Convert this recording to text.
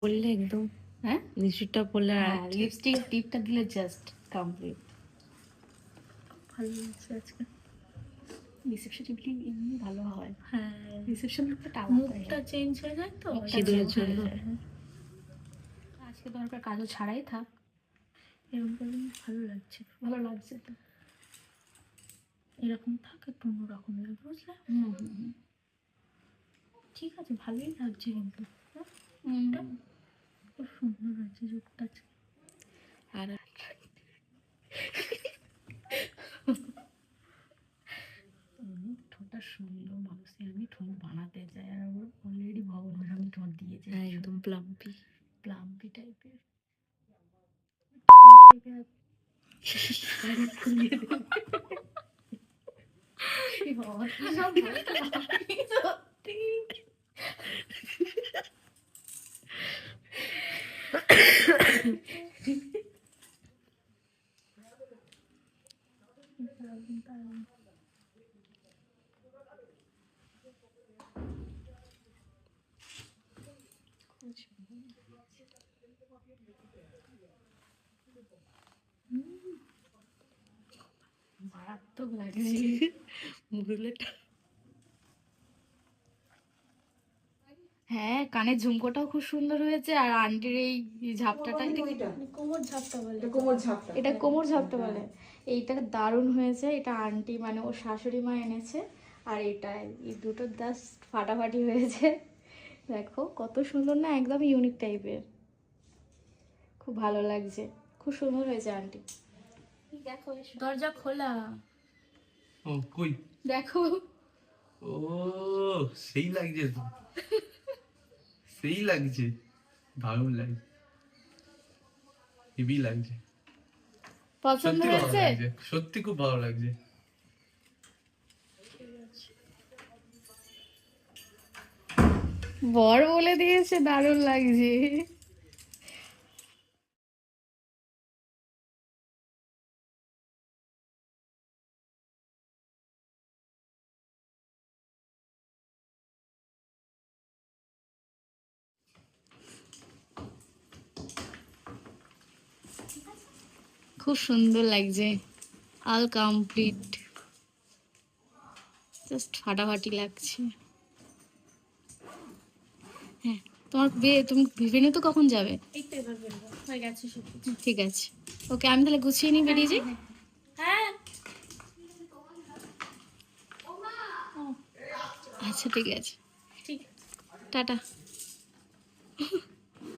পরলে একদম, হ্যাঁ লিপস্টিকটা পরলে আর লিপস্টিক টিপটা দিলে জাস্ট কমপ্লিট। ভালো লাগছে আজকে। রিসেপশন এমনি ভালো হয়। হ্যাঁ রিসেপশন লুকটা মুডটা চেঞ্জ হয়ে যায় তো সিঁদুরের জন্য। আজকে দরকার কাজও ছাড়াই থাক, এরকম করলে ভালো লাগছে। ভালো লাগছে তো, এরকম থাক একটু অন্যরকম লাগে, বুঝলে? ঠিক আছে, ভালোই লাগছে কিন্তু খুব সুন্দর লাগছে যুগটা আজকে। আর ঠোঁটটা সুন্দর মানুষে, আমি ঠোঁট বানাতে চাই আর আমার অলরেডি ভগবান আমি ঠোঁট দিয়েছি একদম প্লাম্পি প্লাম্পি টাইপের। সত্যি মারাত্মক লাগছে। মুরুলেটা হ্যাঁ কানের ঝুমকোটাও খুব সুন্দর হয়েছে, আর আন্টির এই ঝাপটাটা, কোমর ঝাপটা বলে, এটা কোমর ঝাপটা বলে। এইটা দারুণ হয়েছে, এটা আন্টি মানে ওর শাশুড়ি মা এনেছে। আর এটা এই দুটো জাস্ট ফাটাফাটি হয়েছে। দেখো কত সুন্দর না, একদম ইউনিক টাইপের, খুব ভালো লাগছে, খুব সুন্দর হয়েছে আন্টি। দেখো দরজা খোলা, ও কই দেখো। ও সেই লাগছে তো, সেই লাগছে, দারুণ লাগছে, হেভি লাগছে, পছন্দ সত্যি ভালো হয়েছে? লাগছে, সত্যি খুব ভালো লাগছে। বর বলে দিয়েছে দারুণ লাগছে। খুব সুন্দর লাগছে, অল কমপ্লিট, জাস্ট ফাটাফাটি লাগছে। হ্যাঁ তোমার বিয়ে, তুমি ভেনু তো কখন যাবে? এই তো এবার বেরোবো, হয়ে গেছে সব কিছু। ঠিক আছে, ওকে আমি তাহলে গুছিয়ে নিয়ে বেরিয়ে যাই। হ্যাঁ আচ্ছা ঠিক আছে, ঠিক, টাটা।